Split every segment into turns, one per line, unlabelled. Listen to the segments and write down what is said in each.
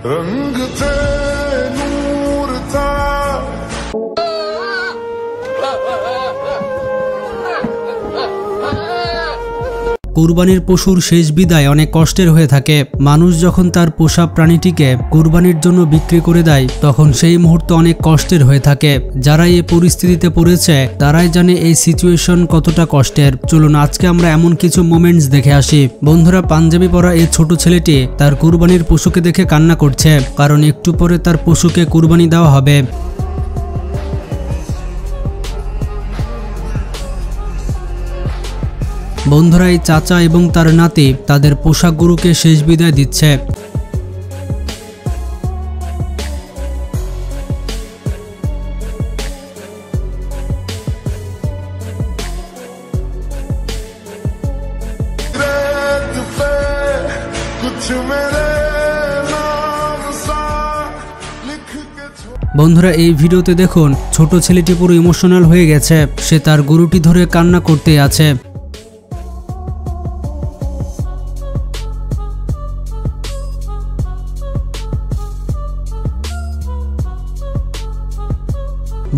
रंग थे नूर था।
কুরবানির পশুর শেষ বিদায় অনেক কষ্টের হয়ে থাকে। মানুষ যখন তার পোষা প্রাণীটিকে কুরবানির জন্য বিক্রি করে দেয় তখন সেই মুহূর্ত অনেক কষ্টের হয়ে থাকে। যারা এই পরিস্থিতিতে পড়েছে তারাই জানে এই সিচুয়েশন কতটা কষ্টের। চলুন আজকে আমরা এমন কিছু মোমেন্টস দেখে আসি। বন্ধুরা, পাঞ্জাবি পরা এই ছোট ছেলেটি তার কুরবানির পশুকে দেখে কান্না করছে, কারণ একটু পরে তার পশুকে কুরবানি দেওয়া হবে। বন্ধুরা, এই চাচা এবং তার নাতি তাদের পোষা গরুকে শেষ বিদায় দিচ্ছে। বন্ধুরা, এই ভিডিওতে দেখুন ছোট ছেলেটি পুরো ইমোশনাল হয়ে গেছে। সে তার গরুটি ধরে কান্না করতে আছে।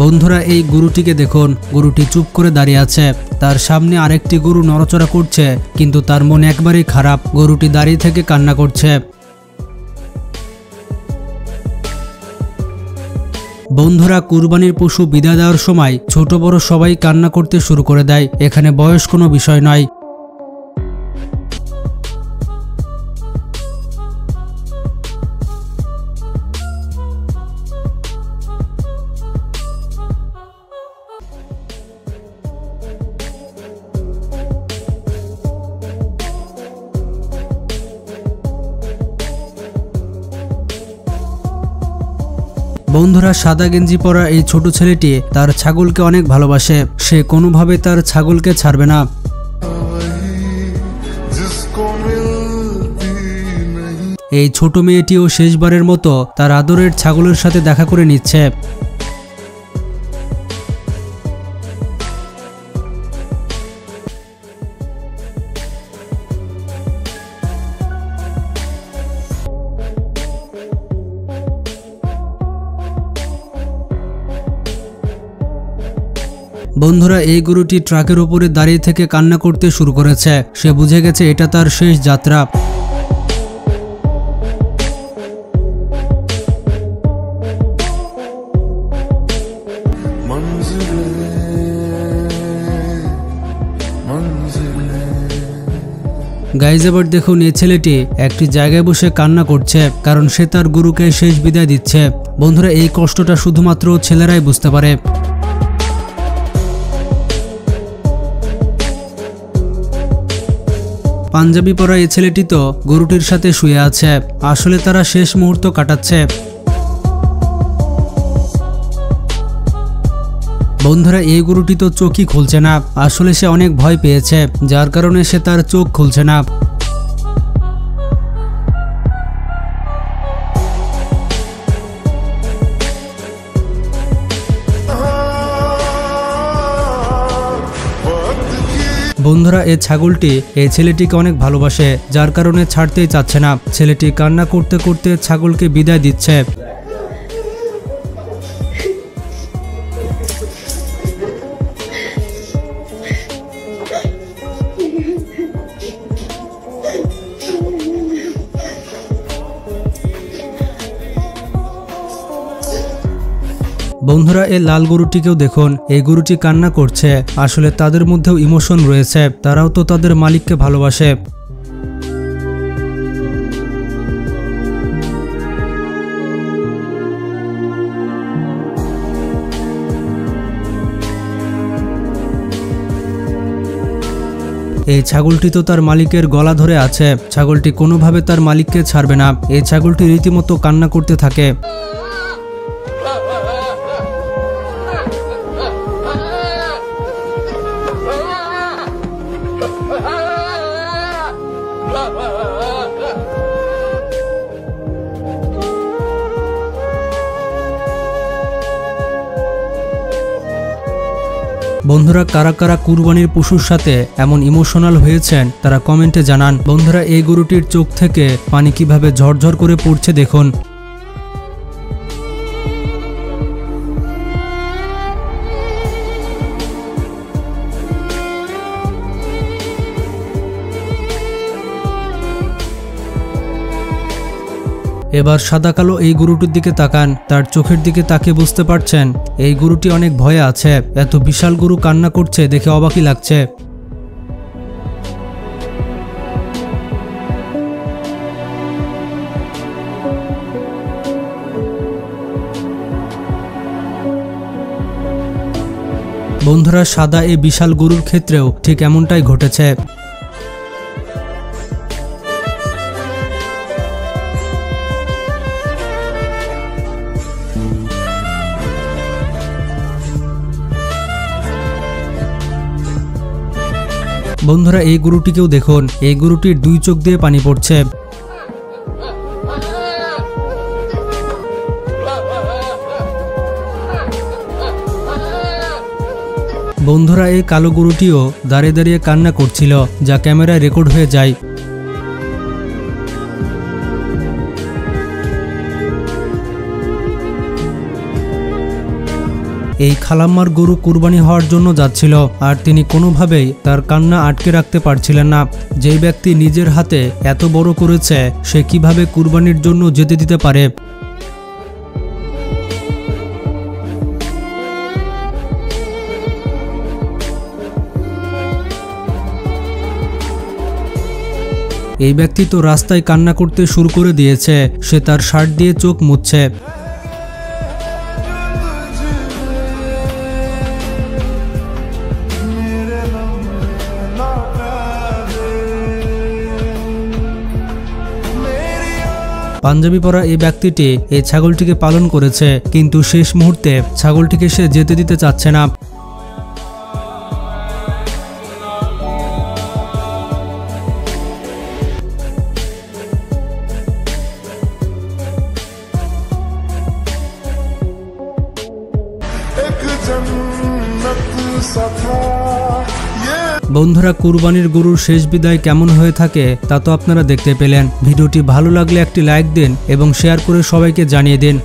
বন্ধুরা, এই গরুটিকে দেখুন, গরুটি চুপ করে দাঁড়িয়ে আছে। তার সামনে আরেকটি গরু নড়াচড়া করছে, কিন্তু তার মন একবারেই খারাপ। গরুটি দাঁড়িয়ে থেকে কান্না করছে। বন্ধুরা, কুরবানির পশু বিদায় দেওয়ার সময় ছোট বড় সবাই কান্না করতে শুরু করে দেয়। এখানে বয়স কোনো বিষয় নয়। বন্ধুরা, সাদা গেঞ্জি পরা এই ছোট ছেলেটি তার ছাগলকে অনেক ভালোবাসে। সে কোনোভাবে তার ছাগলকে ছাড়বে না। এই ছোট মেয়েটিও শেষবারের মতো তার আদরের ছাগলের সাথে দেখা করে নিচ্ছে। বন্ধুরা, এই গরুটি ট্রাকের উপরে দাঁড়িয়ে থেকে কান্না করতে শুরু করেছে। সে বুঝে গেছে এটা তার শেষ যাত্রা। গাইজ, এবার দেখুন এই ছেলেটি একটি জায়গায় বসে কান্না করছে, কারণ সে তার গরুকে শেষ বিদায় দিচ্ছে। বন্ধুরা, এই কষ্টটা শুধুমাত্র ছেলেরাই বুঝতে পারে। পাঞ্জাবি পরা এই ছেলেটি তো গরুটির সাথে শুয়ে আছে। আসলে তারা শেষ মুহূর্ত কাটাচ্ছে। বন্ধুরা, এই গরুটি তো চোখই খুলছে না। আসলে সে অনেক ভয় পেয়েছে, যার কারণে সে তার চোখ খুলছে না। বন্ধুরা, এই ছাগলটি এই ছেলেটিকে অনেক ভালোবাসে, যার কারণে ছাড়তেই চাচ্ছে না। ছেলেটি কান্না করতে করতে ছাগলকে বিদায় দিচ্ছে। বন্ধুরা, এই লাল গরুটিকেও দেখুন, এই গরুটি কান্না করছে। আসলে তাদের মধ্যেও ইমোশন রয়েছে, তারাও তো তাদের মালিককে ভালোবাসে। এই ছাগলটি তো তার মালিকের গলা ধরে আছে। ছাগলটি কোনোভাবে তার মালিককে ছাড়বে না। এই ছাগলটি রীতিমতো কান্না করতে থাকে। বন্ধুরা, কারা কারা কুরবানির পশুর সাথে এমন ইমোশনাল হয়েছেন তারা কমেন্টে জানান। বন্ধুরা, এই গরুটির চোখ থেকে পানি কিভাবে ঝরঝর করে পড়ছে দেখুন। এবার সাদা কালো এই গরুটির দিকে তাকান, তার চোখের দিকে তাকিয়ে বুঝতে পারছেন এই গরুটি অনেক ভয়ে আছে। এত বিশাল গরু কান্না করছে দেখে অবাকই লাগছে। বন্ধুরা, সাদা এই বিশাল গরুর ক্ষেত্রেও ঠিক এমনটাই ঘটেছে। বন্ধুরা, এই গরুটিকেও দেখুন, এই গরুটির দুই চোখ দিয়ে পানি পড়ছে। বন্ধুরা, এই কালো গরুটিও দাঁড়িয়ে দাঁড়িয়ে কান্না করছিল, যা ক্যামেরায় রেকর্ড হয়ে যায়। এই খালাম্মার গরু কুরবানি হওয়ার জন্য যাচ্ছিল, আর তিনি কোনোভাবেই তার কান্না আটকে রাখতে পারছিলেন না। যেই ব্যক্তি নিজের হাতে এত বড় করেছে, সে কিভাবে কুরবানির জন্য যেতে দিতে পারে? এই ব্যক্তি তো রাস্তায় কান্না করতে শুরু করে দিয়েছে, সে তার শার্ট দিয়ে চোখ মুছছে। পাঞ্জাবি পরা এই ব্যক্তিটি এই ছাগলটিকে পালন করেছে, কিন্তু শেষ মুহূর্তে ছাগলটিকে সে যেতে দিতে চাচ্ছে না। বন্ধুরা, কুরবানির গরুর শেষ বিদায় কেমন হয়ে থাকে তা তো আপনারা দেখতে পেলেন। ভিডিওটি ভালো লাগলে একটি লাইক দিন এবং শেয়ার করে সবাইকে জানিয়ে দিন।